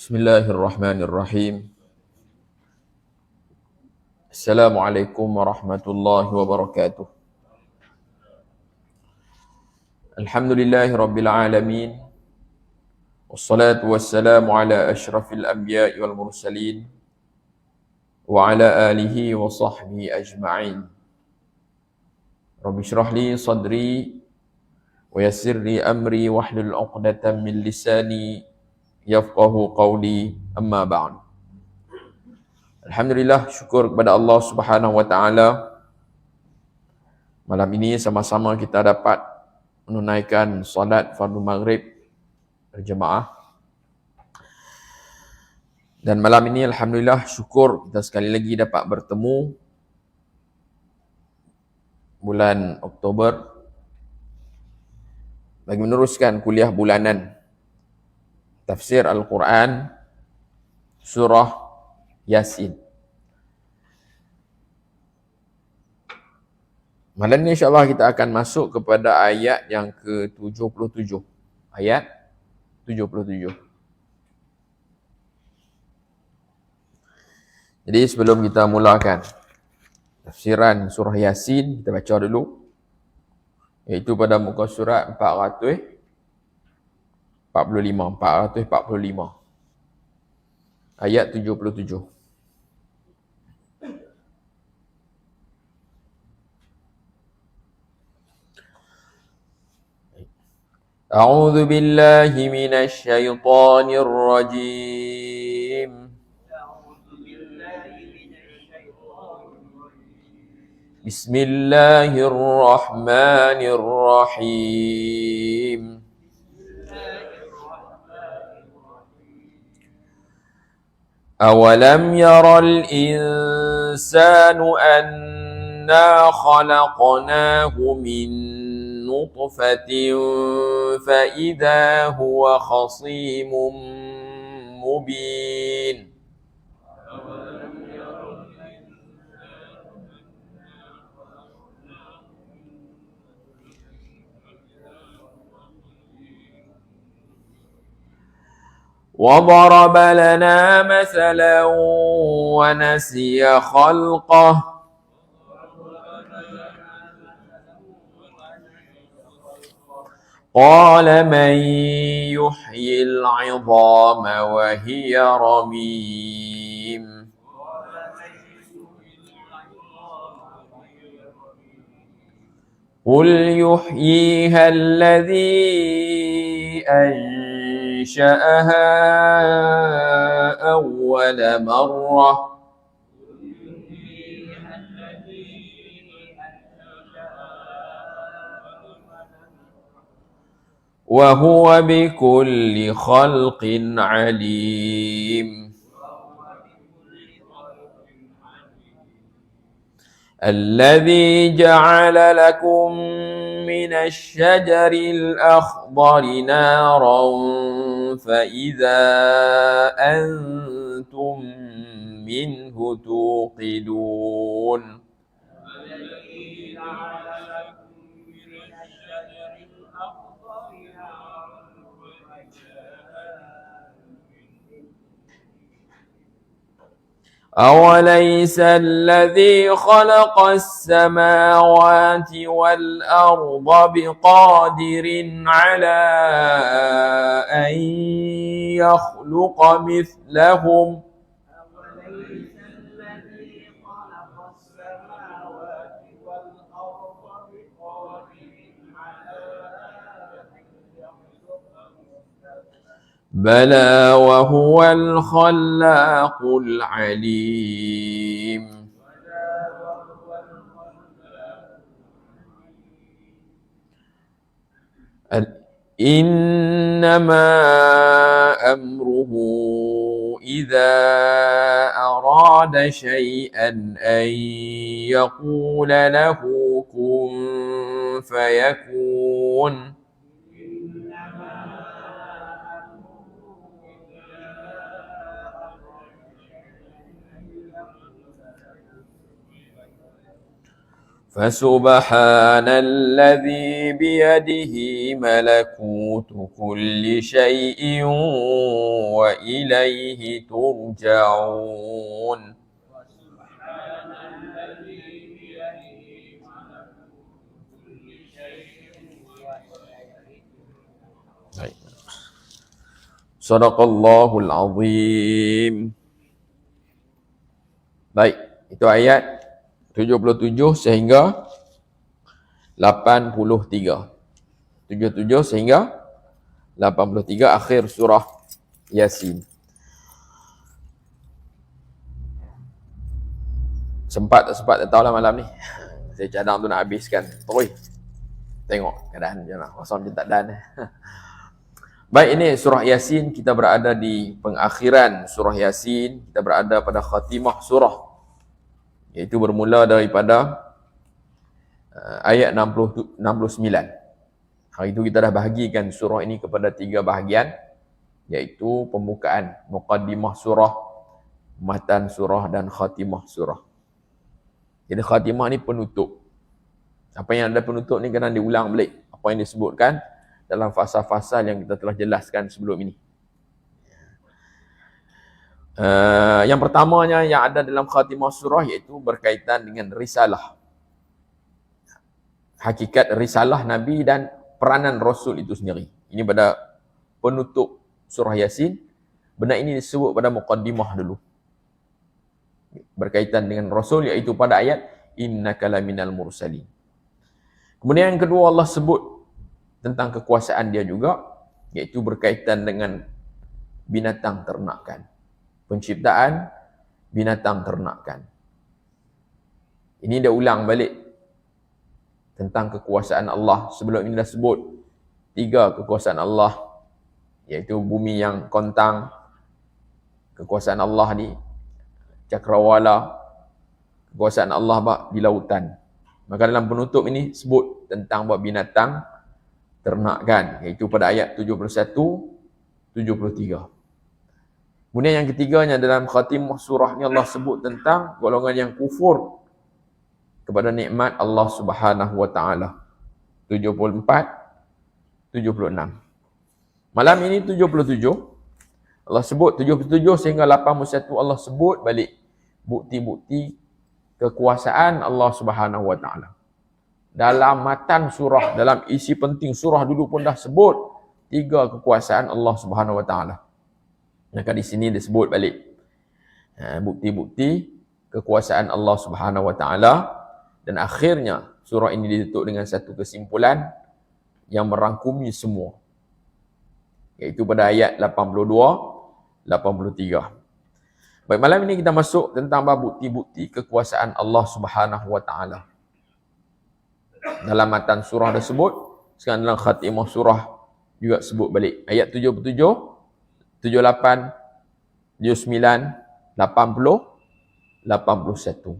Bismillahirrahmanirrahim. Assalamualaikum warahmatullahi wabarakatuh. Alhamdulillahi rabbil alamin. Wassalatu wassalamu ala ashrafil anbiya'i wal mursalin wa ala alihi wa sahbihi ajma'in. Rabbi shrah li sadri wa yassir li amri wahlul 'uqdatam min lisani yafqahu qawli, amma ba'd. Alhamdulillah, syukur kepada Allah Subhanahu wa taala. Malam ini sama-sama kita dapat menunaikan solat fardu maghrib berjemaah. Dan malam ini alhamdulillah syukur kita sekali lagi dapat bertemu bulan Oktober bagi meneruskan kuliah bulanan tafsir Al-Quran surah Yasin. Malam ini insyaAllah kita akan masuk kepada ayat yang ke-77. Ayat 77. Jadi sebelum kita mulakan tafsiran surah Yasin, kita baca dulu. Iaitu pada muka surat 445. Ayat 77. A'udzu billahi minasy syaithanir rajim. Bismillahirrahmanirrahim. Awalam yaral insanu anna khalaqnahu min nutfatin fa idza huwa khasimun mubin. وضرب لنا مثلا ونسي خلقه قال من يحيي العظام وهي رميم قل يحييها الذي أنشأها أول مرة وهو بكل خلق عليم الذي جعل لكم من الشجر الأخضر نارا فإذا أنتم منه توقدون أوليس الذي خلق السماوات والأرض بقادر على أن يخلق مثلهم بلى وهو الخلاق العليم إنما أمره إذا أراد شيئا أن يقول له كن فيكون فسبحان الذي بيده ملكوت كل شيء وإليه ترجعون. Sadaqallahul azim. Baik, itu ayat 77 sehingga 83. 77 sehingga 83 akhir surah Yasin. Sempat tak sempat tak tahulah malam ni. Saya cadang tu nak habiskan. Terus tengok keadaan je lah. Masa dia tak dan. Baik, ini surah Yasin. Kita berada di pengakhiran surah Yasin. Kita berada pada khatimah surah, iaitu bermula daripada ayat 69. Hari itu kita dah bahagikan surah ini kepada 3 bahagian, iaitu pembukaan, muqaddimah surah, matan surah dan khatimah surah. Jadi khatimah ni penutup. Apa yang ada penutup ni kena diulang balik apa yang disebutkan dalam fasa-fasa yang kita telah jelaskan sebelum ini. Yang pertamanya yang ada dalam khatimah surah iaitu berkaitan dengan risalah. Hakikat risalah Nabi dan peranan Rasul itu sendiri. Ini pada penutup surah Yasin. Benda ini disebut pada muqaddimah dulu. Berkaitan dengan Rasul, iaitu pada ayat innaka laminal mursalin. Kemudian yang kedua Allah sebut tentang kekuasaan dia juga, iaitu berkaitan dengan binatang ternakan. Penciptaan binatang ternakan. Ini dia ulang balik tentang kekuasaan Allah. Sebelum ini dah sebut 3 kekuasaan Allah, iaitu bumi yang kontang, kekuasaan Allah di cakrawala, kekuasaan Allah di lautan. Maka dalam penutup ini sebut tentang binatang ternakan, iaitu pada ayat 71, 73. Kemudian yang ketiganya dalam khatimah surah ni Allah sebut tentang golongan yang kufur kepada nikmat Allah Subhanahu wa taala. 74, 76. Malam ini 77. Allah sebut 77 sehingga 81, Allah sebut balik bukti-bukti kekuasaan Allah Subhanahu wa taala. Dalam matan surah, dalam isi penting surah dulu pun dah sebut 3 kekuasaan Allah Subhanahu wa taala. Maka di sini disebut balik bukti-bukti kekuasaan Allah Subhanahu wa taala, dan akhirnya surah ini ditutup dengan satu kesimpulan yang merangkumi semua, iaitu pada ayat 82, 83. Baik, malam ini kita masuk tentang bukti-bukti kekuasaan Allah Subhanahu wa taala. Dalam matan surah dah sebut, sekarang dalam khatimah surah juga sebut balik. Ayat 77, 78, 79, 80, 81.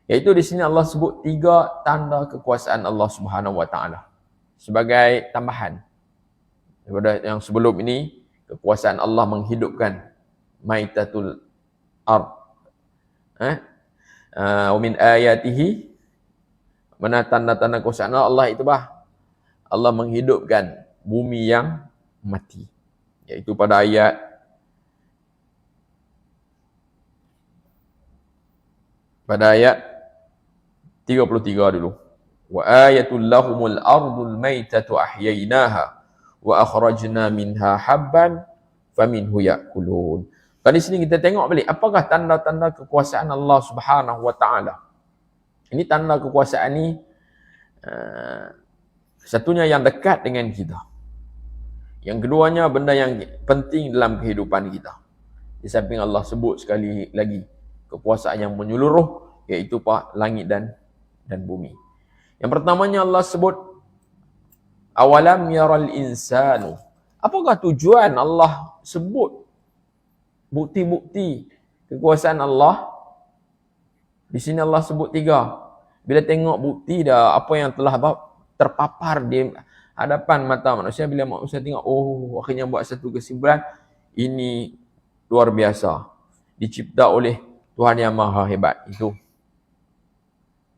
Iaitu di sini Allah sebut 3 tanda kekuasaan Allah Subhanahu wa taala sebagai tambahan daripada yang sebelum ini. Kekuasaan Allah menghidupkan maitatul ard. Wa min ayatihi, mana tanda-tanda kekuasaan Allah itu Allah menghidupkan bumi yang mati. Iaitu pada ayat 33 dulu. Wa ayatul lahumul ardul maitatu ahyainaha wa akhrajna minha habban faminhu ya'kulun. Pada sini kita tengok balik apakah tanda-tanda kekuasaan Allah Subhanahu wa taala. Ini tanda kekuasaan ni satunya yang dekat dengan kita. Yang keduanya benda yang penting dalam kehidupan kita. Di samping Allah sebut sekali lagi kekuasaan yang menyeluruh, iaitu langit dan bumi. Yang pertamanya Allah sebut awalam yaral insanu. Apakah tujuan Allah sebut bukti-bukti kekuasaan Allah? Di sini Allah sebut 3. Bila tengok bukti dah, apa yang telah terpapar di hadapan mata manusia, bila manusia tengok, akhirnya buat satu kesimpulan, ini luar biasa, dicipta oleh Tuhan yang Maha Hebat. Itu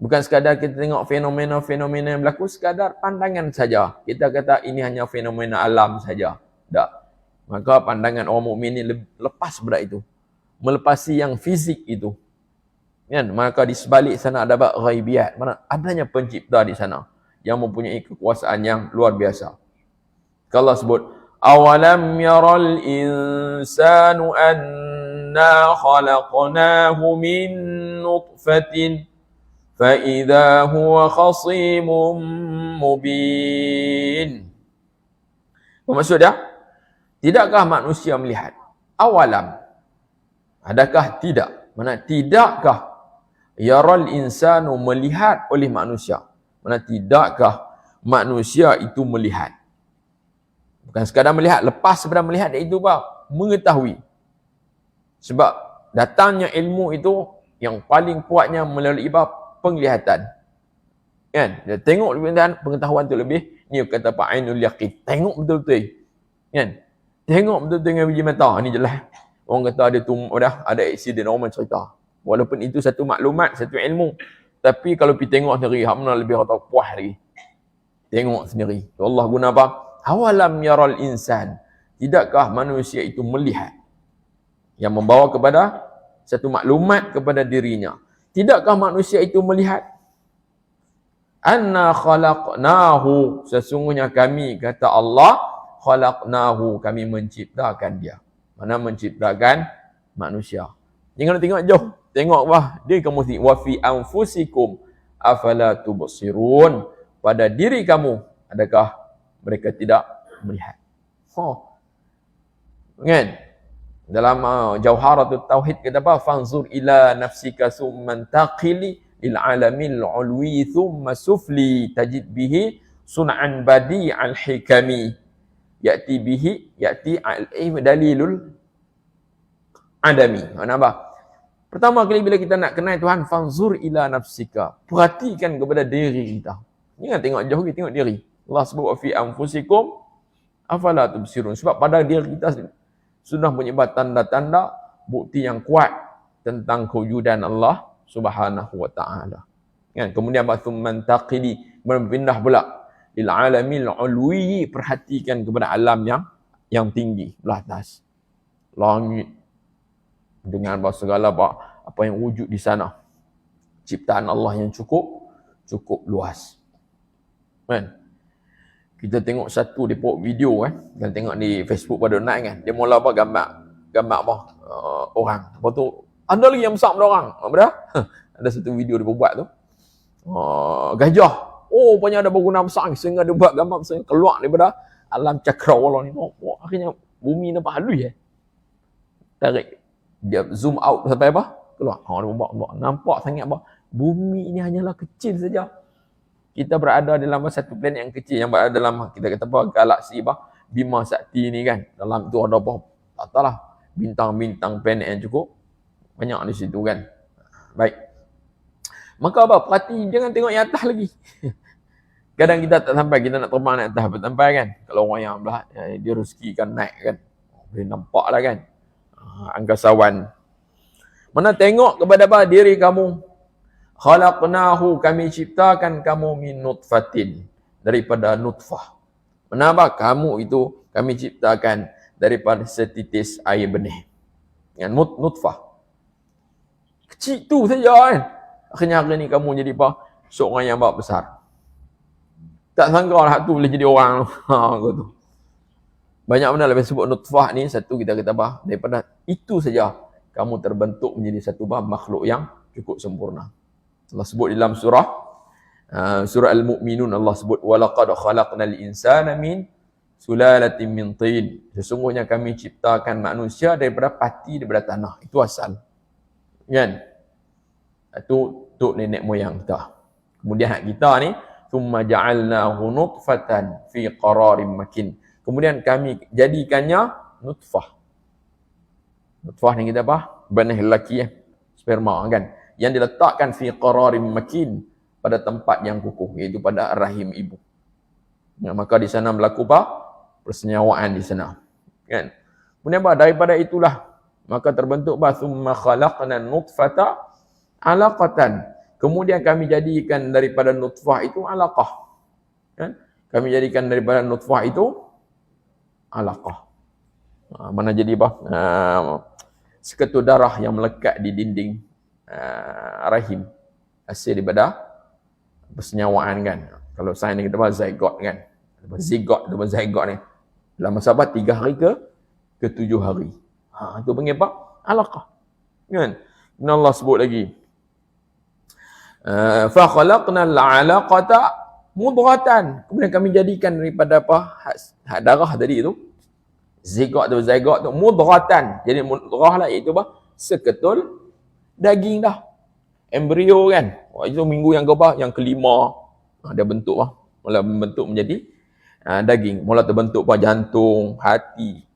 Bukan sekadar kita tengok fenomena-fenomena yang berlaku, sekadar pandangan saja. Kita kata ini hanya fenomena alam saja. Tak. Maka pandangan orang mukmin ini lepas daripada itu. Melepasi yang fizik itu. Kan? Maka di sebalik sana ada ghaibiyat. Mana adanya pencipta di sana yang mempunyai kekuasaan yang luar biasa. Kalau Allah sebut, awalam yaral insanu anna khalaqnahu min nutfatin فَإِذَا هُوَ خَصِيمٌ مُبِينٌ. Apa maksud dia? Tidakkah manusia melihat? Awalam. Adakah tidak? Mana tidakkah yaral insanu melihat oleh manusia? Mana tidakkah manusia itu melihat? Bukan sekadar melihat, lepas daripada melihat itu apa? Mengetahui. Sebab datangnya ilmu itu yang paling kuatnya melalui penglihatan. Kan? Dia tengok pengetahuan tu lebih. Ni kata Pak Ainul Yaqin. Tengok betul-betul. Kan? Tengok betul-betul dengan biji mata. Ni jelas. Orang kata ada aksiden, orang cerita. Walaupun itu satu maklumat, satu ilmu. Tapi kalau pergi tengok sendiri, hak mana lebih kata puas lagi. Tengok sendiri. Allah guna apa? Awalam yaral insan. Tidakkah manusia itu melihat? Yang membawa kepada satu maklumat kepada dirinya. Tidakkah manusia itu melihat? Anna khalaqnahu. Sesungguhnya kami, kata Allah, khalaqnahu. Kami menciptakan dia. Mana menciptakan manusia. Jangan tengok jauh. Tengok dia kamu tengok. Wa fi anfusikum afala tubsirun. Pada diri kamu, adakah mereka tidak melihat? Kan? Dalam Jauharatul Tauhid kata apa? Fanzur ila nafsika summan taqili lil alamil ulwi thumma sufli tajid bihi sun'an badi al hikami ya'ti bihi ya'ti dalilul adami. Mana apa? Pertama kali bila kita nak kenal Tuhan, fanzur ila nafsika. Perhatikan kepada diri kita. Jangan tengok jauh, tengok diri. Allah sebut fi anfusikum afala tubsirun. Sebab pada diri kita sudah menyebar tanda-tanda bukti yang kuat tentang kewujudan Allah Subhanahu wa taala. Kan? Kemudian thumman taqili, berpindah pula lil alamil ulwi, perhatikan kepada alam yang tinggi, belah atas. Langit dengan segala apa yang wujud di sana. Ciptaan Allah yang cukup luas. Kan? Kita tengok satu dia buat video kan, tengok di Facebook pada night kan. Dia mula gambar apa? Orang. Lepas tu ada lagi yang besar pada orang. Apa dah? Ada satu video dia buat tu. Gajah. Oh, punya ada berguna besar sehingga dia buat gambar besar keluar daripada alam cakrawala ni. Akhirnya bumi nampak halus tarik. Dia zoom out sampai apa? Keluar. Dia buat. Nampak sangat apa? Bumi ini hanyalah kecil saja. Kita berada dalam satu planet yang kecil, yang berada dalam, kita kata apa, galaksi Bima Sakti ni kan. Dalam tu ada apa? Tak tahulah. Bintang-bintang planet yang cukup banyak di situ kan. Baik. Maka apa? Perhati, jangan tengok yang atas lagi. Kadang kita tak sampai, kita nak terbang naik atas sampai kan. Kalau orang yang belah, dia rezekikan naik kan. Boleh nampak lah kan. Angkasawan. Mana tengok kepada apa? Diri kamu. Khalaqnahu, kami ciptakan kamu min nutfatin, daripada nutfah. Kenapa? Kamu itu kami ciptakan daripada setitis air benih. Dengan nutfah. Kecil tu saja kan. Akhirnya hari ni kamu jadi apa? Seorang yang besar. Tak sangka lah tu boleh jadi orang tu. Banyak benda lebih sebut nutfah ni, satu kita kata apa? Daripada itu saja kamu terbentuk menjadi satu makhluk yang cukup sempurna. Allah sebut dalam surah Al-Mu'minun, Allah sebut walaqad khalaqnal insana min sulalatin min tin. Sesungguhnya kami ciptakan manusia daripada pati, daripada tanah. Itu asal. Kan? Itu nenek moyang kita. Kemudian hak kita ni, thumma ja'alnahu nutfatan fi qararin makin. Kemudian kami jadikannya nutfah. Nutfah ni kita apa? Benih lelaki sperma kan. Yang diletakkan fi qararin makin, pada tempat yang kukuh, iaitu pada rahim ibu. Ya, maka di sana berlaku apa? Persenyawaan di sana. Kan? Kemudian apa? Daripada itulah maka terbentuk thumma khalaqna nutfata alaqatan. Kemudian kami jadikan daripada nutfah itu alaqah. Kan? Kami jadikan daripada nutfah itu alaqah. Mana jadi apa? Seketul darah yang melekat di dinding rahim. Hasil daripada persenyawaan kan. Kalau sains ni kita bahas zygote kan. Zygote ni. Dalam masa apa? 3 hari ke 7 hari. Itu panggil apa? Alaqah. Kan? Dan Allah sebut lagi. Fa khalaqnal 'alaqata mudghatan. Kemudian kami jadikan daripada apa? Hak darah tadi itu. Zygote tu mudghatan. Jadi mudghah lah iaitu apa? Seketul daging dah. Embrio kan. Itu minggu yang keberapa? Yang kelima. Dia bentuk lah. Mula bentuk menjadi daging. Mula terbentuk apa? Jantung, hati,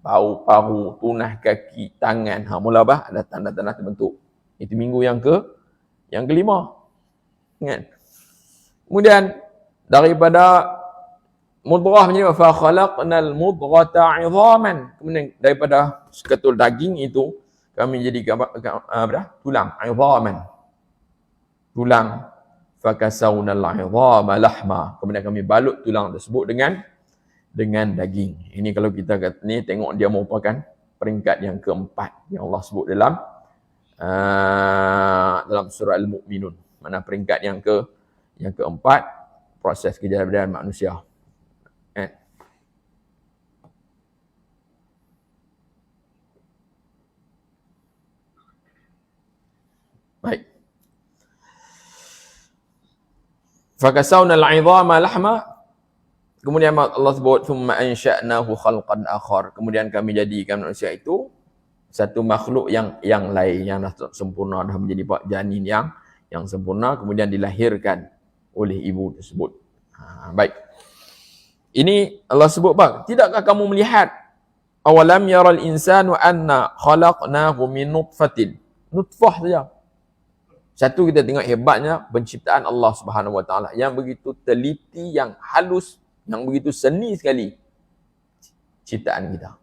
paru, tunah kaki, tangan. Mula apa? Ada tanda-tanda terbentuk. Itu minggu yang kelima. Kan? Kemudian daripada mudghah menjadi fa khalaqnal mudghata 'idhaman. Kemudian daripada seketul daging itu kami jadikan tulang, 'idhaman. Tulang, fakasawnal 'idhama lahma. Kemudian kami balut tulang tersebut dengan daging. Ini kalau kita kata ni tengok dia merupakan peringkat yang keempat yang Allah sebut dalam surah Al-Mu'minun. Mana peringkat yang keempat proses kejadian manusia. Baik. Fakasawna al-'idhama lahma. Kemudian Allah sebut thumma ansha'nahu khalqan akhar. Kemudian kami jadikan manusia itu satu makhluk yang lain, yang dah sempurna, dah menjadi janin yang sempurna, kemudian dilahirkan oleh ibu tersebut. Baik. Ini Allah sebut apa? Tidakkah kamu melihat awalam yaral insanu anna khalaqnahu min nutfatin. Nutfah saja. Satu, kita tengok hebatnya penciptaan Allah Subhanahu Wa Taala yang begitu teliti, yang halus, yang begitu seni sekali ciptaan kita.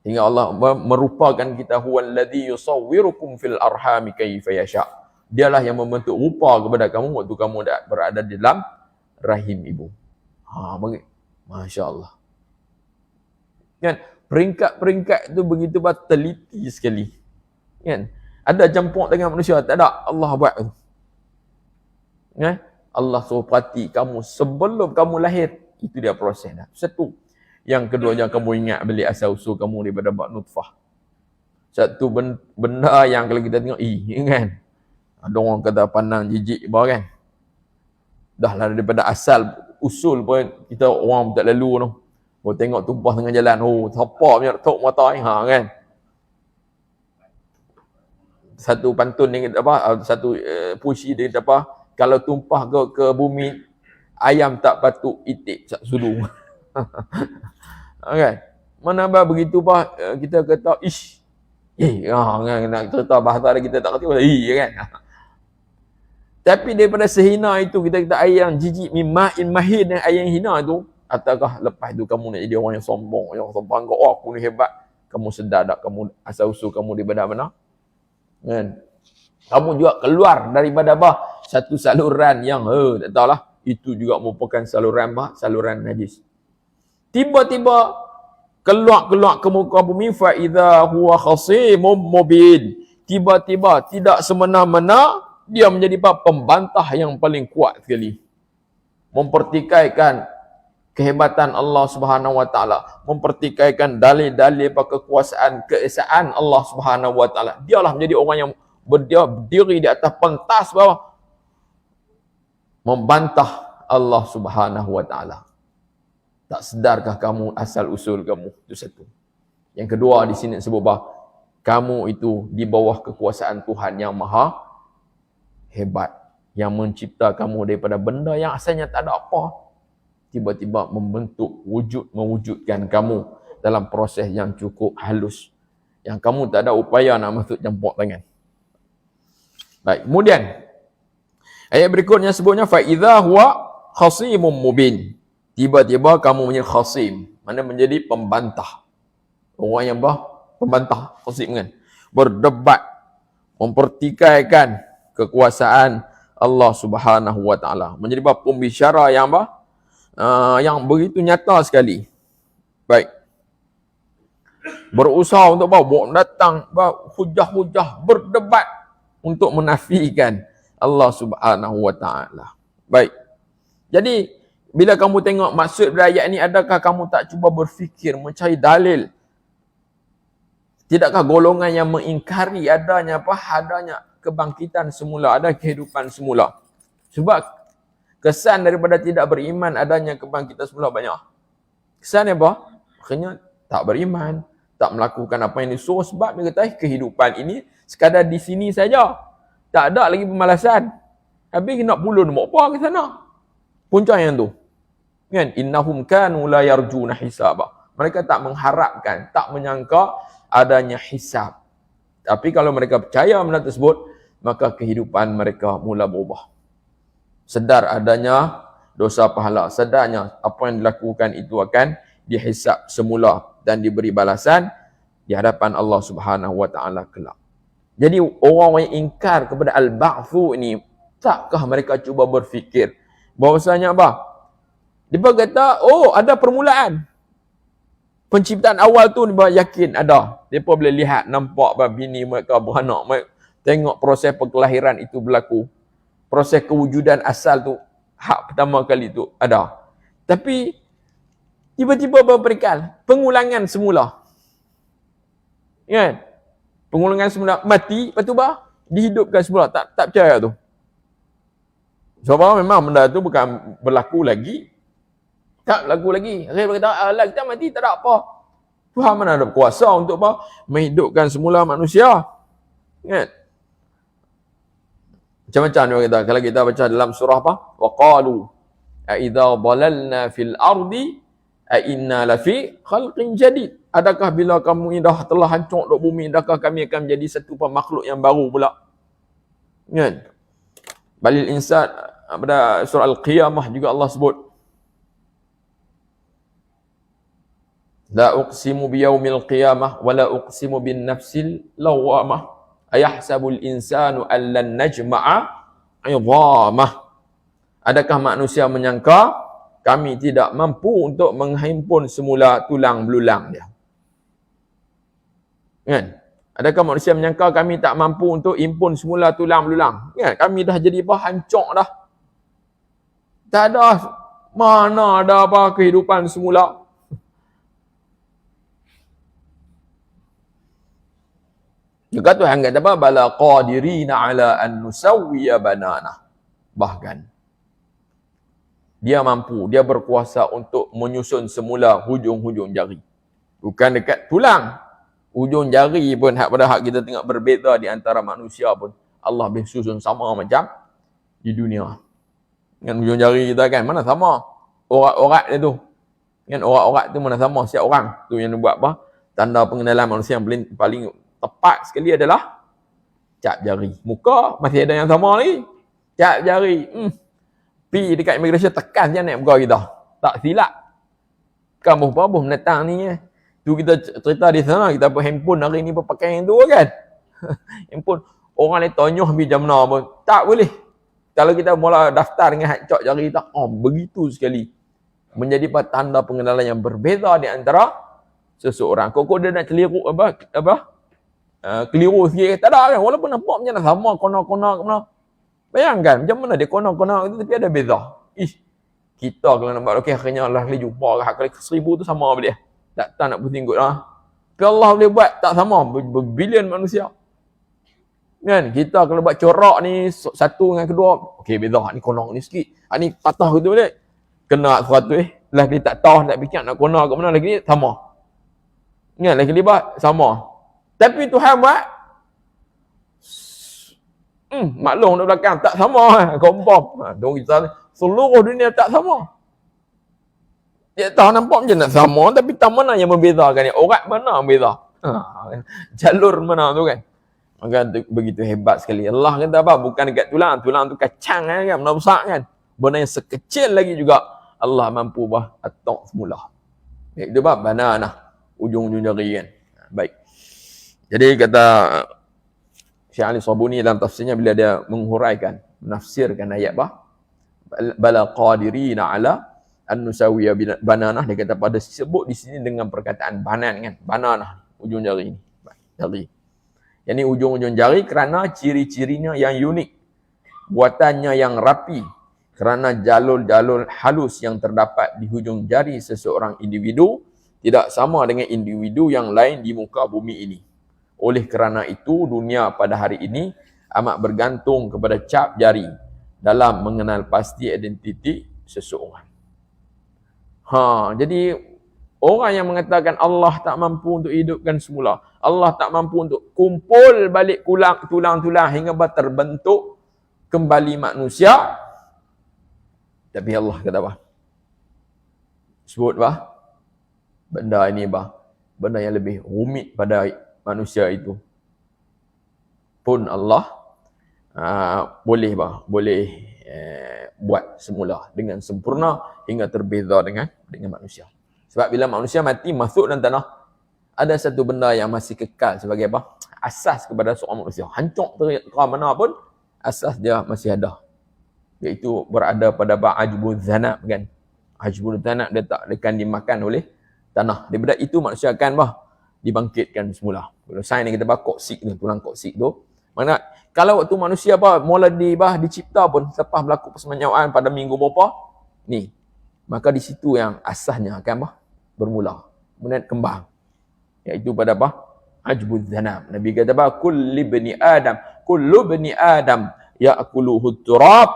Hingga Allah merupakan kita huwallazi yusawwirukum fil arhami kaifa yasha. Dialah yang membentuk rupa kepada kamu waktu kamu berada di dalam rahim ibu. Masya Allah. Kan? Peringkat-peringkat itu begitu teliti sekali. Kan? Ada campur dengan manusia? Tak ada. Allah buat tu. Kan? Allah suruh perhati kamu sebelum kamu lahir. Itu dia proses dah. Satu. Yang kedua, jangan kamu ingat balik asal usul kamu daripada bak nutfah. Satu benda yang kalau kita tengok, kan? Ada orang kata pandang jijik bawah kan. Dah lah daripada asal usul pun kita orang tak lalu tu. Oh tengok tumpah tengah jalan. Oh siapa punya tok mata ni kan. Satu pantun ni kita satu puisi dia kata apa? Kalau tumpah ke bumi, ayam tak patut itik sak sulu. Kan? Mana begitu kita kata ish. Kan nak cerita bahasa kita tak kerti kan. Tapi daripada sehina itu kita kata air yang jijik mima'in mahin dan air yang hina itu, ataukah lepas itu kamu nak jadi orang yang sombong, anggap aku ni hebat, kamu sedar tak kamu asal usul kamu daripada mana? Kan? Kamu juga keluar daripada satu saluran yang tak tahulah, itu juga merupakan saluran najis. Tiba-tiba keluar ke muka bumi fa idza huwa khasimun mubin. Tiba-tiba tidak semena-mena dia menjadi pembantah yang paling kuat sekali. Mempertikaikan kehebatan Allah Subhanahu Wa Taala, mempertikaikan dalil-dalil kekuasaan, keesaan Allah Subhanahu Wa Taala. Dialah menjadi orang yang berdiri di atas pentas bawah membantah Allah Subhanahu Wa Taala. Tak sedarkah kamu asal usul kamu? Itu satu. Yang kedua di sini sebut kamu itu di bawah kekuasaan Tuhan yang maha hebat, yang mencipta kamu daripada benda yang asalnya tak ada apa, tiba-tiba mewujudkan kamu dalam proses yang cukup halus, yang kamu tak ada upaya nak masuk campur tangan. Baik, kemudian ayat berikutnya sebutnya fa idza huwa khasimun mubin. Tiba-tiba kamu menjadi khasim, mana menjadi pembantah. Orang yang pembantah, khasim kan, berdebat, mempertikaikan kekuasaan Allah Subhanahu wa taala. Menjadi pembicara yang yang begitu nyata sekali. Baik. Berusaha untuk bawa datang hujah-hujah berdebat untuk menafikan Allah Subhanahu wa taala. Baik. Jadi bila kamu tengok maksud dari ayat ini, adakah kamu tak cuba berfikir mencari dalil? Tidakkah golongan yang mengingkari adanya adanya kebangkitan semula, ada kehidupan semula? Sebab kesan daripada tidak beriman adanya kebangkitan semula banyak. Kesan apa? Maknanya tak beriman, tak melakukan apa yang disuruh, sebab dia kata kehidupan ini sekadar di sini saja. Tak ada lagi pemalasan. Habis nak pulun buat apa ke sana? Punca yang tu. Kan? Innahum kanu la yarjuna hisaba. Mereka tak mengharapkan, tak menyangka adanya hisab. Tapi kalau mereka percaya benda tersebut, maka kehidupan mereka mula berubah. Sedar adanya dosa pahala, sedarnya apa yang dilakukan itu akan dihisab semula dan diberi balasan di hadapan Allah Subhanahu wa taala kelak. Jadi orang yang ingkar kepada al-ba'thu ini, takkah mereka cuba berfikir bahwasanya dia kata, oh ada permulaan. Penciptaan awal tu dia yakin ada. Mereka boleh lihat, nampak bini mereka beranak. Mereka tengok proses perkelahiran itu berlaku. Proses kewujudan asal tu, hak pertama kali tu ada. Tapi tiba-tiba berperikal, pengulangan semula. Kan? Pengulangan semula, mati, lepas tu dihidupkan semula. Tak percaya tu. Sebab memang benda tu bukan berlaku lagi. Tak berlaku lagi. Akhirnya berkata, alah kita mati tak ada apa. Tuhan mana ada kuasa untuk menghidupkan semula manusia. Kan? Macam-macam dia kata. Kalau kita baca dalam surah وَقَالُوا أَإِذَا ضَلَلْنَا فِي الْأَرْضِ أَإِنَّا لَفِي خَلْقٍ جَدِيدٍ. Adakah bila kamu dah telah hancur duk bumi, adakah kami akan menjadi satu makhluk yang baru pula? Kan? Balil insan pada surah Al-Qiyamah juga Allah sebut, la uqsimu biyaumil qiyamah wa la uqsimu bin nafsil lawamah ayahsabul insanu allan najma'a 'idhamah. Adakah manusia menyangka kami tidak mampu untuk menghimpun semula tulang belulang dia? Kan? Adakah manusia menyangka kami tak mampu untuk impun semula tulang belulang? Kan? Kami dah jadi hancur dah. Tak ada, mana ada kehidupan semula. Juga Tuhan kata bala qadirina ala an nusawwiya banana. Bahkan dia mampu, dia berkuasa untuk menyusun semula hujung-hujung jari. Bukan dekat tulang. Hujung jari pun hak kita tengok berbeza di antara manusia pun Allah boleh susun sama macam di dunia. Kan hujung jari kita kan mana sama. Orat-orat dia tu. Kan orat-orat tu mana sama setiap orang. Tu yang buat tanda pengenalan manusia yang paling tepat sekali adalah cap jari. Muka masih ada yang sama lagi. Cap jari. Pi dekat immigration tekan je naik muka kita. Tak silap. Kamu apa menetang ni tu kita cerita di sana, kita handphone hari ni pakai yang tu kan. Handphone orang ni tonyoh bi jam 6 pun tak boleh. Kalau kita mula daftar dengan hak cok jari tak, begitu sekali. Menjadi tanda pengenalan yang berbeza di antara seseorang. Kok dia nak keliru keliru sikit, tak ada kan, walaupun nampak macam sama kona-kona kena. Bayangkan macam mana dia kona-kona itu tapi ada beza. Kita kalau nampak okey akhirnya Allah boleh jumpa kali 1000 tu sama boleh. Tak nak pusing kot lah. Tapi Allah boleh buat tak sama berbilion manusia. Kan kita kalau buat corak ni satu dengan kedua, okey beza, ni kona ni sikit. Ni patah gitu boleh. Kena 100 lah dia tak tahu nak fikir nak kona kat mana lagi ni sama. Kan lagi libat sama. Tapi Tuhan buat maklum di belakang tak sama confirm. Dong kita seluruh dunia tak sama. Dia tahu nampak macam nak sama tapi tak mana yang membezakan ni. Orat mana beza? Jalur mana tu kan? Maka begitu hebat sekali. Allah kata apa? Bukan dekat tulang. Tulang tu kacang kan? Benda besar kan? Benda yang sekecil lagi juga Allah mampu atok semula. Itu banana. Ujung-ujung jari kan? Baik. Jadi kata Syekh Ali Sabuni dalam tafsirnya bila dia menghuraikan menafsirkan ayat bala qadirina ala an nusawiya bananah. Dia kata pada sebut di sini dengan perkataan banan kan, bananah ujung jari ni, jari. Yang ni ujung-ujung jari kerana ciri-cirinya yang unik, buatannya yang rapi, kerana jalur-jalur halus yang terdapat di hujung jari seseorang individu tidak sama dengan individu yang lain di muka bumi ini. Oleh kerana itu, dunia pada hari ini amat bergantung kepada cap jari dalam mengenal pasti identiti seseorang. Jadi orang yang mengatakan Allah tak mampu untuk hidupkan semula, Allah tak mampu untuk kumpul balik tulang-tulang hingga terbentuk kembali manusia. Tapi Allah kata apa? Sebut benda ini benda yang lebih rumit pada manusia itu pun Allah boleh buat semula dengan sempurna hingga terbeza dengan manusia. Sebab bila manusia mati masuk dalam tanah, ada satu benda yang masih kekal sebagai asas kepada seorang manusia. Hancur ke mana pun asas dia masih ada, iaitu berada pada ajbul zanab kan. Ajbul zanab dia tak akan dimakan oleh tanah. Daripada itu manusia akan dibangkitkan semula. Kalau sains ni kita koksik tu, tulang koksik tu. Mana kalau waktu manusia mula dicipta pun selepas berlaku persemanyawaan pada minggu berapa ni, maka di situ yang asasnya akan bermula, kemudian kembang, iaitu pada ajbul zanab. Nabi kata kullu bani adam ya'kuluhu turab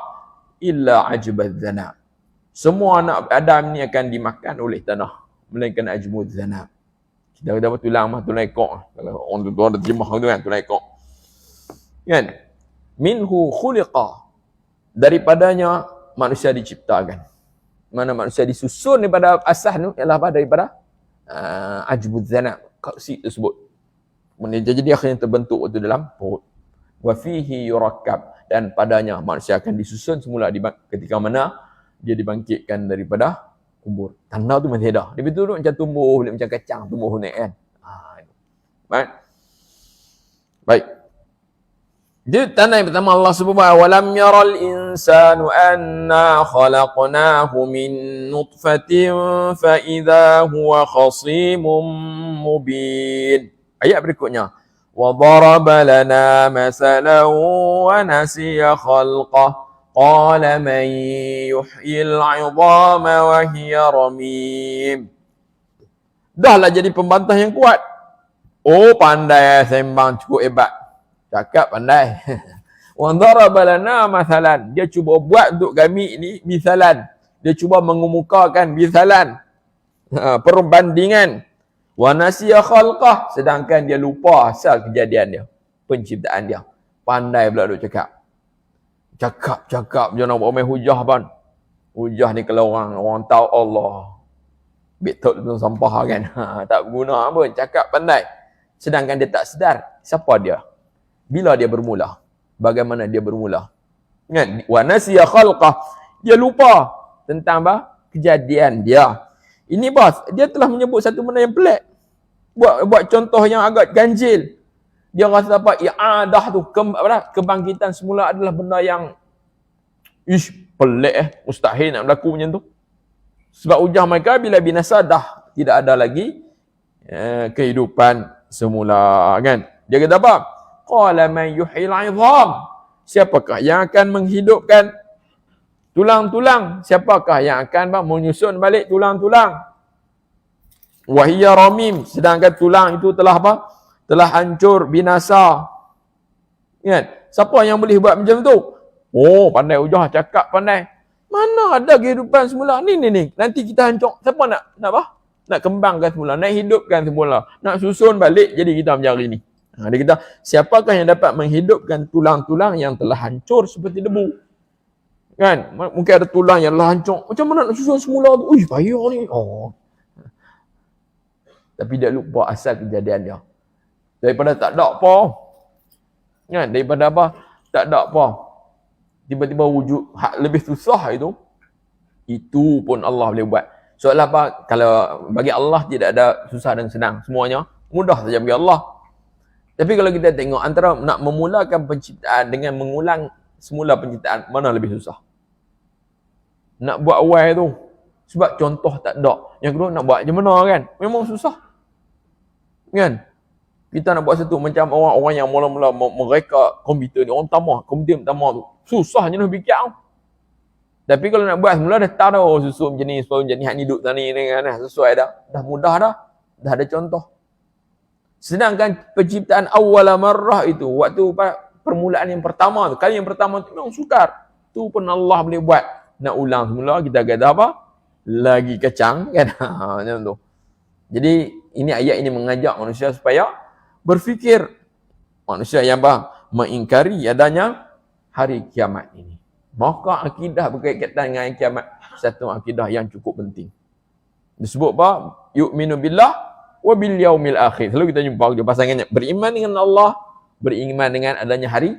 illa ajbul zanab. Semua anak Adam ni akan dimakan oleh tanah, melainkan ajbul zanab. Kita kata tulang ekor. Kalau orang tu ada terjemah tu kan, tulang ekor. Kan? Minhu khuliqa. Daripadanya manusia diciptakan. Mana manusia disusun daripada asas tu ialah daripada ajbul zanab. Kausi tersebut. Jadi akhirnya terbentuk waktu dalam perut. Wa fihi yurakkab, dan padanya manusia akan disusun semula ketika mana dia dibangkitkan daripada kubur. Tanda tu masih ada. Dia betul macam tumbuh, macam kacang tumbuh naik kan. Baik. Jadi tanda yang pertama Allah sebut walam yaral insanu anna khalaqnahu min nutfatin fa idza huwa khasimun mubin. Ayat berikutnya wa daraba lana masalan wa nasiya khalqah qala man yuhyil 'idhama wa hiya ramim. Dahlah jadi pembantah yang kuat. Oh, pandai sembang, cukup hebat. Cakap pandai. Wa daraba lana masalan. Dia cuba buat untuk kami ini misalan. Dia cuba mengemukakan misalan. Perbandingan. Wa nasiya khalqah. Sedangkan dia lupa asal kejadian dia. Penciptaan dia. Pandai pula duk cakap. Cakap je nak buat main hujah pun. Hujah ni kalau orang tahu Allah. Betul tu sampah kan. Tak berguna pun. Cakap pandai. Sedangkan dia tak sedar. Siapa dia? Bila dia bermula? Bagaimana dia bermula? Kan? Wa nasiya khalqah. Dia lupa tentang kejadian dia. Ini dia telah menyebut satu benda yang pelik. Buat contoh yang agak ganjil. Dia rasa i'adah tu, kebangkitan semula adalah benda yang pelik mustahil nak berlaku macam tu. Sebab ujah mereka bila binasa dah tidak ada lagi kehidupan semula kan. Dia kata apa? Qala man yuhyil 'idham. Siapakah yang akan menghidupkan tulang-tulang? Siapakah yang akan menyusun balik tulang-tulang? Wa hiya ramim, sedangkan tulang itu telah telah hancur binasa. Kan? Siapa yang boleh buat macam tu? Oh, pandai ujah, cakap pandai. Mana ada kehidupan semula ni. Nanti kita hancur. Siapa nak kembangkan semula, nak hidupkan semula, nak susun balik jadi kita macam hari ni. Dia kata, siapakah yang dapat menghidupkan tulang-tulang yang telah hancur seperti debu? Kan? Mungkin ada tulang yang telah hancur. Macam mana nak susun semula tu? Payah ni. Tapi dia lupa asal kejadian dia. Daripada tak ada apa. Kan? Daripada tak ada apa. Tiba-tiba wujud lebih susah itu. Itu pun Allah boleh buat. Soalan kalau bagi Allah tidak ada susah dan senang. Semuanya mudah saja bagi Allah. Tapi kalau kita tengok antara nak memulakan penciptaan dengan mengulang semula penciptaan, mana lebih susah? Nak buat awal tu. Sebab contoh tak ada. Yang kedua nak buat macam mana kan? Memang susah. Kan? Kita nak buat satu macam orang-orang yang mula-mula mereka komputer ni, orang komputer pertama tu. Susahnya nak fikir. Tapi kalau nak buat semula dah tahu dah, susun macam ni, supaya macam ni, hak ni duduk sana ni kan, sesuai dah. Dah mudah dah. Dah ada contoh. Sedangkan penciptaan awal marrah itu, waktu permulaan yang pertama tu, kali yang pertama tu memang sukar. Tu pun Allah boleh buat. Nak ulang semula, kita kata apa? Lagi kacang kan? Macam tu. Jadi ini ayat ini mengajak manusia supaya berfikir. Manusia yang mengingkari adanya hari kiamat ini. Maka akidah berkaitan dengan kiamat satu akidah yang cukup penting. Disebut apa? Yu'minu billah wa bil yaumil akhir. Selalu kita jumpa dia pasangannya beriman dengan Allah, beriman dengan adanya hari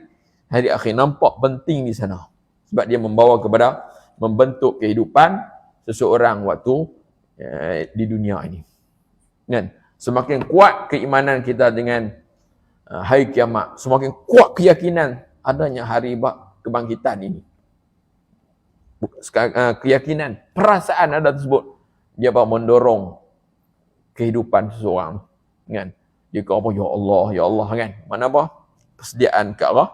akhir. Nampak penting di sana. Sebab dia membawa kepada membentuk kehidupan seseorang waktu di dunia ini. Kan? Semakin kuat keimanan kita dengan hari kiamat, semakin kuat keyakinan adanya hari kebangkitan ini. Keyakinan, perasaan ada tersebut, dia mendorong kehidupan seseorang. Kan? Dia kata apa? Ya Allah kan? Mana apa? Persediaan ke arah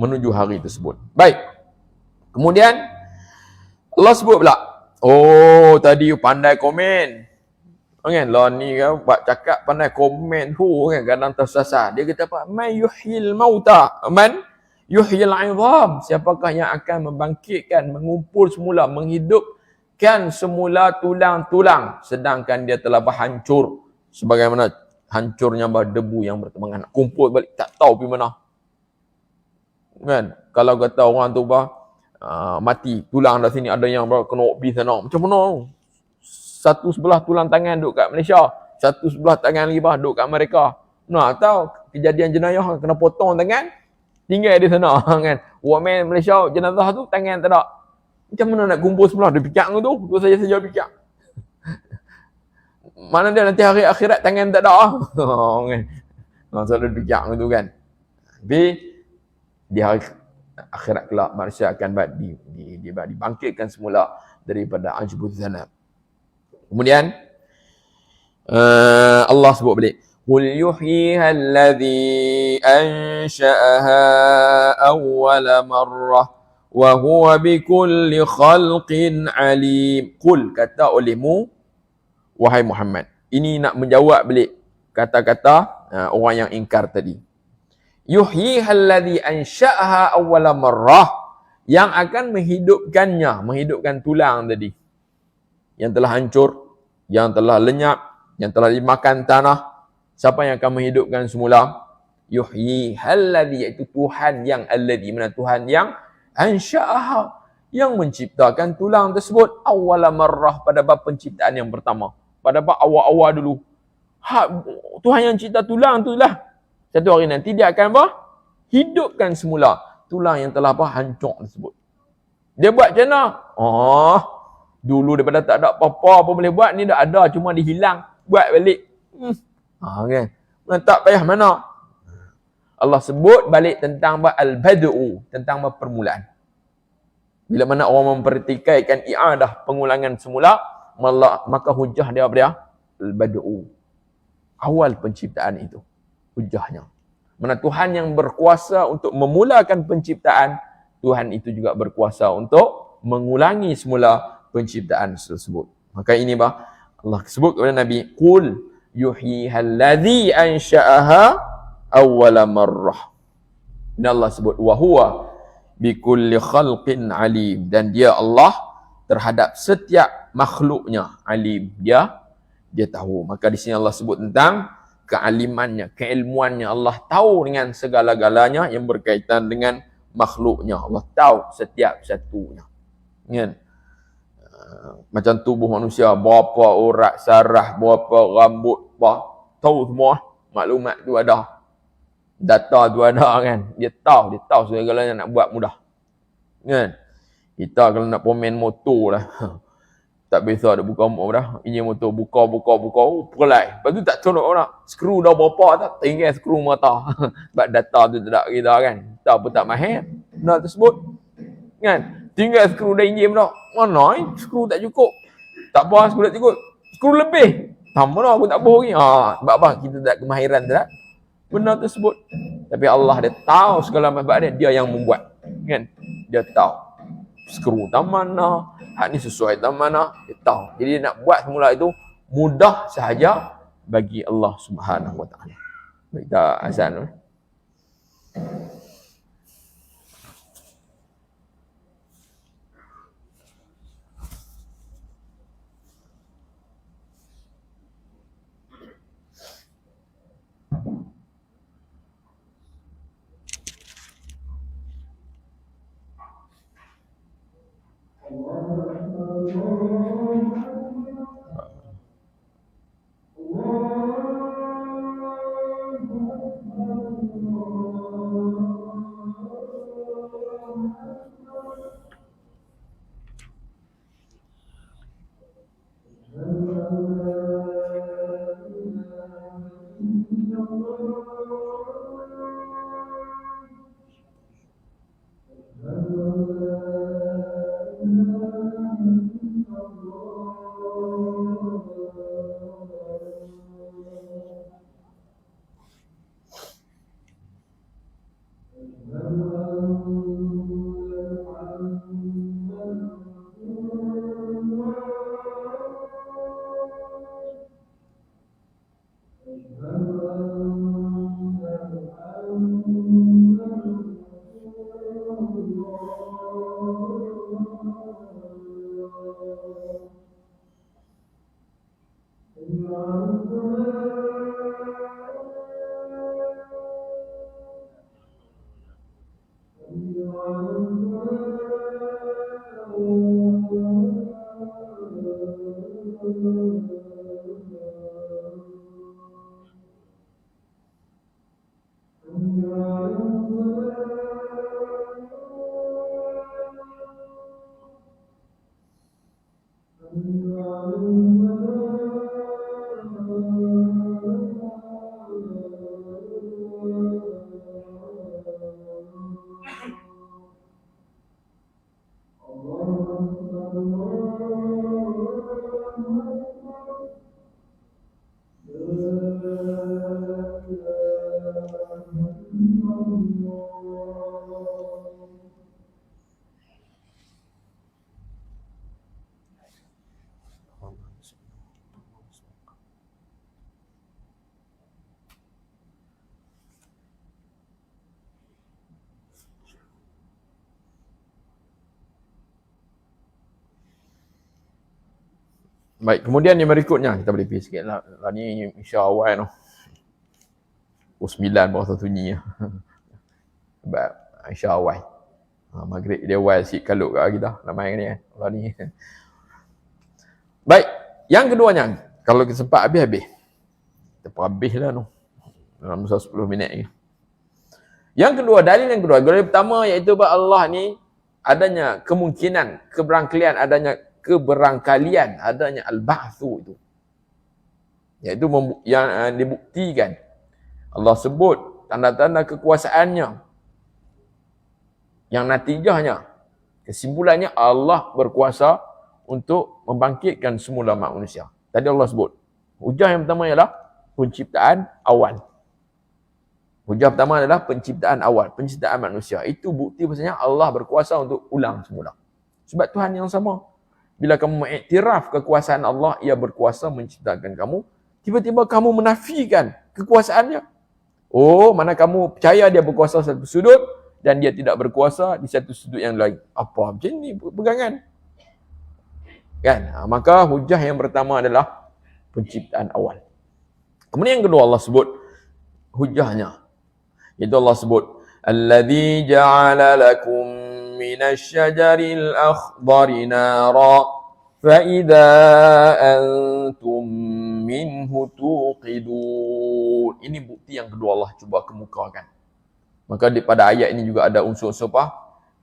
menuju hari tersebut. Baik. Kemudian Allah sebut pula, oh tadi pandai komen. Kan lah ni kan buat cakap pandai komen kan, kadang tersasar. Dia kata apa? Man yuhyil mauta, man yuhyil 'idham. Siapakah yang akan membangkitkan, mengumpul semula, menghidupkan semula tulang-tulang sedangkan dia telah berhancur sebagaimana hancurnya debu yang bertebangan. Kumpul balik tak tahu pergi mana. Kan? Kalau kata orang tu mati, tulang dah sini, ada yang kena pergi sana. Macam mana? Satu sebelah tulang tangan duduk kat Malaysia, satu sebelah tangan lagi duduk kat Amerika. Nak tahu kejadian jenayah kena potong tangan, tinggal di sana kan. Orang Malaysia jenazah tu tangan tak ada. Macam mana nak kumpul semula? Dia fikir tu, tu saja fikir. Mana dia nanti hari akhirat tangan tak ada kan. Selalu fikir tu kan. Tapi di hari akhirat kelak manusia akan dibangkitkan semula daripada ajbuz zanab. Kemudian Allah sebut balik, qul yuhyiha alladhi ansha'aha awwala marrah wa huwa bikulli khalqin alim. Qul, kata olehmu wahai Muhammad. Ini nak menjawab balik kata-kata orang yang ingkar tadi. Yuhyiha alladhi ansha'aha awwala marrah, yang akan menghidupkan tulang tadi, yang telah hancur, yang telah lenyap, yang telah dimakan tanah. Siapa yang akan menghidupkan semula? Yuhyi alladhi, iaitu Tuhan yang alladhi, mana Tuhan yang ansha'aha, yang menciptakan tulang tersebut awwala marrah, pada bab penciptaan yang pertama, pada bab awal-awal dulu. Tuhan yang cipta tulang tu lah. Satu hari nanti dia akan hidupkan semula tulang yang telah hancur tersebut. Dia buat macam mana? Dulu daripada tak ada apa-apa pun boleh buat, ni dah ada, cuma dihilang, buat balik. Kan? Tak payah mana. Allah sebut balik tentang al-bad'u, tentang permulaan. Bila mana orang mempertikaikan i'adah, pengulangan semula, maka hujah dia apa dia? Al-bad'u. Awal penciptaan itu. Hujahnya. Mana Tuhan yang berkuasa untuk memulakan penciptaan, Tuhan itu juga berkuasa untuk mengulangi semula penciptaan tersebut. Maka ini Allah sebut kepada Nabi, qul yuhyiha alladhi ansha'aha awwala marrah. Dan Allah sebut wa huwa bikulli khalqin alim, dan dia Allah terhadap setiap makhluknya alim, dia tahu. Maka di sini Allah sebut tentang kealimannya, keilmuannya. Allah tahu dengan segala-galanya yang berkaitan dengan makhluknya. Allah tahu setiap satunya. Kan? Macam tubuh manusia, berapa urat saraf, berapa rambut, tahu semua. Maklumat tu ada. Data tu ada kan. Dia tahu segala-galanya, nak buat mudah. Kan? Kita kalau nak komen motor lah, tak biasa ada buka motor dah. Enjin motor buka, perlai. Lepas tu tak tolok orang. Skru dah berapa tak, tinggal skru mata. Sebab data tu tak kita kan. Kita pun tak mahir. benda tersebut. Kan? Tinggal skru dah enjin dah. Mana skru tak cukup. Tak apa skru tak cukup. Skru lebih. Tambah dah aku tak boleh lagi. Sebab apa? Kita tak kemahiran tak benda tersebut. Tapi Allah dia tahu segala sebab dia yang membuat. Kan? Dia tahu. Skru tak mana, hak ni sesuai tak mana, dia tahu. Jadi nak buat semula itu mudah sahaja bagi Allah Subhanahu Wa Taala. Baik tak Hasan? Baik, kemudian yang berikutnya kita boleh pergi sikit lah. Ni insya awal tu. Pukul 9 baru satu sunyi. Sebab insya awal. Maghrib dia awal sikit kalut kat kita. Ramai ni kan. Allah ni. Baik, yang keduanya. Kalau kita sempat habis-habis. Kita pun habis lah tu. Dalam masa 10 minit ni. Yang kedua, dalil yang kedua. Dalil pertama iaitu bahawa Allah ni adanya kemungkinan, keberangkalian adanya al-ba'thu itu. Iaitu yang dibuktikan. Allah sebut tanda-tanda kekuasaannya. Yang natijahnya, kesimpulannya Allah berkuasa untuk membangkitkan semula manusia. Tadi Allah sebut. Hujah yang pertama ialah penciptaan awal. Hujah pertama adalah penciptaan awal, penciptaan manusia. Itu bukti bahasanya Allah berkuasa untuk ulang semula. Sebab Tuhan yang sama. Bila kamu mengiktiraf kekuasaan Allah, ia berkuasa menciptakan kamu. Tiba-tiba kamu menafikan kekuasaannya. Oh, mana kamu percaya dia berkuasa satu sudut dan dia tidak berkuasa di satu sudut yang lain. Apa macam ni pegangan? Kan? Maka hujah yang pertama adalah penciptaan awal. Kemudian yang kedua Allah sebut hujahnya. Itu Allah sebut alladzi ja'ala lakum minasyajaril akhdari nara fa idza antum minhu tuqidun. Ini bukti yang kedua Allah cuba kemukakan. Maka pada ayat ini juga ada unsur-unsur apa?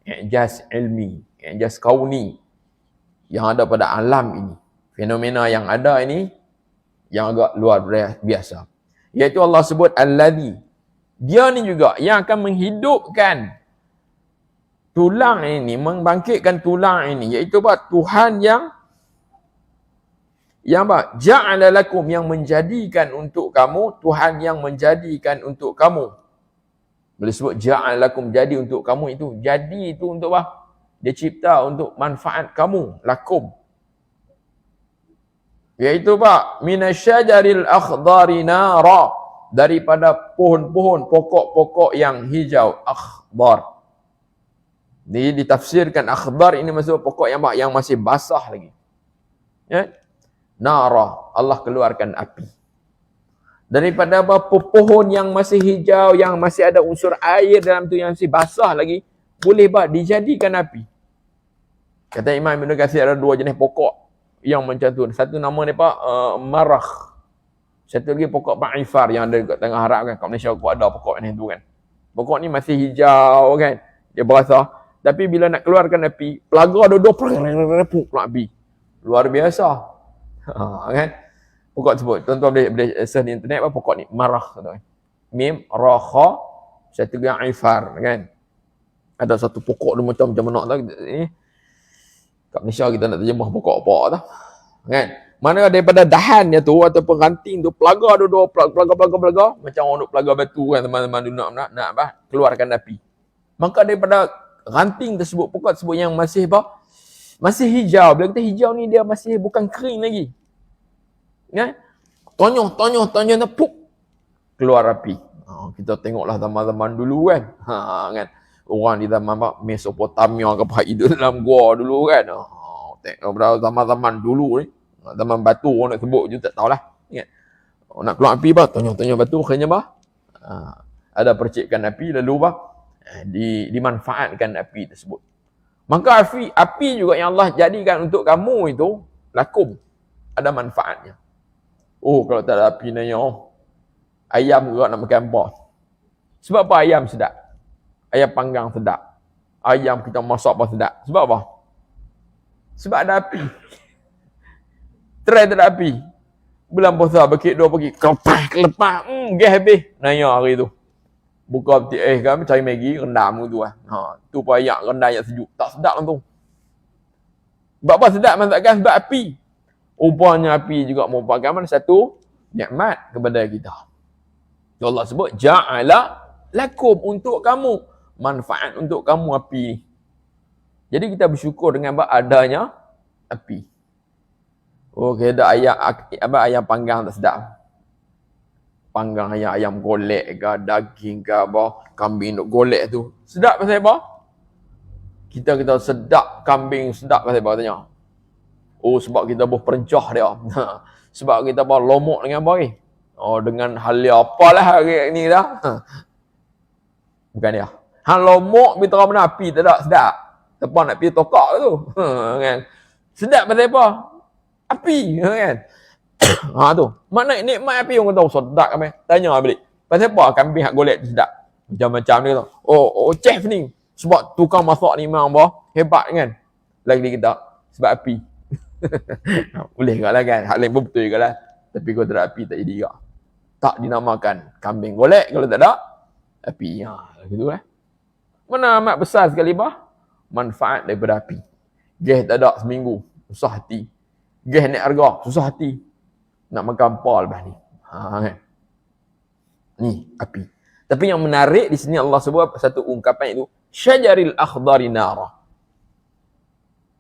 I'jaz ilmi, i'jaz kauni yang ada pada alam ini. Fenomena yang ada ini yang agak luar biasa. Iaitu Allah sebut alladzi. Dia ni juga yang akan menghidupkan tulang ini, membangkitkan tulang ini, iaitu apa? Tuhan yang apa? Ja'ala lakum, yang menjadikan untuk kamu, Tuhan yang menjadikan untuk kamu. Bila sebut ja'ala lakum, jadi untuk kamu, itu jadi itu untuk apa? Dia cipta untuk manfaat kamu, lakum. Iaitu apa? Minasyajaril akhdari nara, daripada pohon-pohon, pokok-pokok yang hijau, akhdar. Ditafsirkan akhdar ini maksud pokok yang masih basah lagi. Ya? Nara, Allah keluarkan api. Daripada apa? Pohon yang masih hijau, yang masih ada unsur air dalam tu, yang masih basah lagi, boleh dijadikan api. Kata Imam Ibn Katsir, ada dua jenis pokok yang macam tu. Satu nama dia marah. Satu lagi pokok ma'ifar yang ada kat tengah Arab kan. Kat Malaysia aku ada pokok ni tu kan. Pokok ni masih hijau kan. Dia basah. Tapi bila nak keluarkan api, pelaga dua-dua keluar api. Luar biasa. Kan? Pokok tersebut. Tuan-tuan boleh search di internet apa pokok ni. Marah. Mim, raha, satu lagi ifar kan. Ada satu pokok tu macam mana tak. Kat Malaysia kita nak terjemah pokok apa tak. Kan? Mana daripada dahannya tu ataupun ranting tu, pelaga dua-dua pelaga macam orang duk pelaga batu kan, teman-teman dulu nak keluarkan api. Maka daripada ranting tersebut, pokok tersebut yang masih apa? Masih hijau. Bila kita hijau ni dia masih bukan kering lagi. Kan? Tonyoh puk, keluar api. Kita tengoklah zaman-zaman dulu kan. Kan? Orang di zaman Mesopotamia ke apa itu dalam gua dulu kan. Tengok zaman-zaman dulu ni. Zaman batu orang nak sebut je tak tahulah. Ingat. Nak keluar api apa? Tonyoh batu akhirnya apa? Ada percikkan api lalu apa? Dimanfaatkan api tersebut. Maka api juga yang Allah jadikan untuk kamu itu lakum. Ada manfaatnya. Oh, kalau tak ada api ni ayam juga nak makan apa? Sebab apa ayam sedap? Ayam panggang sedap. Ayam kita masak apa sedap? Sebab apa? Sebab ada api. Try tak ada api. Bulan puasa bakit dua pagi. Kelepah. Gas habis. Nanya hari tu. Buka peti kami cari Maggi, rendam tu lah. Tu pun ayak rendam ayak sejuk. Tak sedap lah tu. Sebab apa sedap masakan? Sebab api. Rupanya api juga merupakan satu nikmat kepada kita. Allah sebut, ja'ala lakum, untuk kamu. Manfaat untuk kamu api. Jadi kita bersyukur dengan adanya api. Oh, kita ayam panggang tak sedap. Panggang ayam golek ke, daging ke apa, kambing duk golek tu. Sedap pasal apa? Kita sedap kambing, sedap pasal apa tanya? Oh, sebab kita perencah dia. Sebab kita lomok dengan apa ni? Oh, dengan halia apalah hari ni dah. Bukan dia. Hang lomok bila terang benda api tak ada sedap. Siapa nak pergi tokak tu? Kan? Sedap pasal apa? Api, kan? Tu. Mana nikmat api orang tahu sedap kan? Tanya balik. Pasal apa kambing hak golek sedap? Macam-macam dia tu. Oh, chef ni. Sebab tukang masak ni memang hebat kan? Lagi kita sebab api. Boleh juga lah kan? Hak lain pun betul juga lah. Tapi kalau tak ada api tak jadi juga. Tak dinamakan kambing golek kalau tak ada api. Gitu lah. Mana amat besar sekali manfaat daripada api. Gas tak ada seminggu. Susah hati. Gas naik harga. Susah hati. Nak makan apa lepas ni? Kan? Ni api. Tapi yang menarik di sini Allah sebut satu ungkapan itu. Syajaril akhdari nara.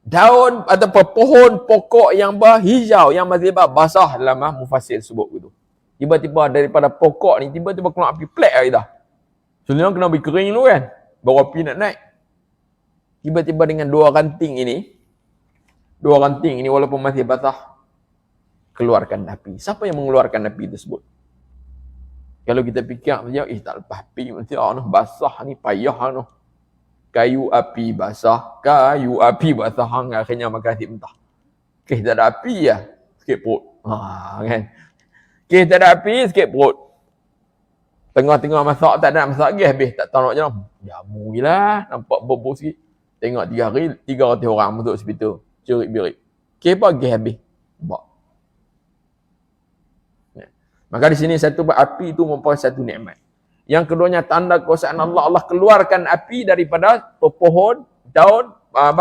Daun atau pohon pokok yang hijau yang masih basah dalam mufassir sebut gitu. Tiba-tiba daripada pokok ni tiba-tiba keluar api plek lagi dah. Sebenarnya kena beri kering dulu kan. Baru api nak naik. Tiba-tiba dengan dua ranting ini walaupun masih basah, keluarkan api. Siapa yang mengeluarkan api tersebut? Kalau kita fikir saja, tak lepas api mesti basah ni payah noh. Kayu api basah, hang akhirnya makan nasi mentah. Tak ada api ya, sikit perut. Kan. Tak ada api, sikit perut. Tengah-tengah masak tak ada masak lagi habis, tak tahu nak jalan. Jamu gila, nampak bobo sikit. Tengok 3 hari, 300 orang masuk hospital. Cerit-berit. Apa lagi habis? Nampak. Maka di sini api itu merupakan satu nikmat. Yang keduanya tanda kekuasaan Allah. Allah keluarkan api daripada pohon, daun,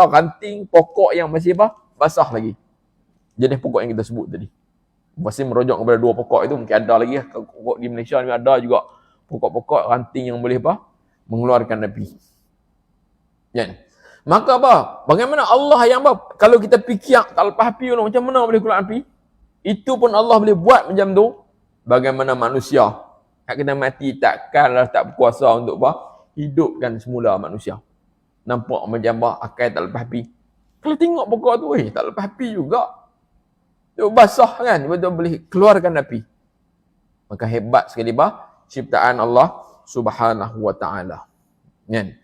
ranting, pokok yang masih basah lagi. Jenis pokok yang kita sebut tadi. Masih merujuk kepada dua pokok itu. Mungkin ada lagi. Pokok di Malaysia ni ada juga pokok-pokok ranting yang boleh mengeluarkan api. Kan? Maka bagaimana Allah yang kalau kita fikir tak lepas api macam mana boleh keluar api? Itu pun Allah boleh buat macam tu. Bagaimana manusia hak kena mati takkanlah tak berkuasa untuk hidupkan semula manusia. Nampak macam akal tak lepas api. Kalau tengok pokok tu tak lepas api juga. Dia basah kan, betul boleh keluarkan api. Maka hebat sekali ciptaan Allah Subhanahu wa taala. Kan?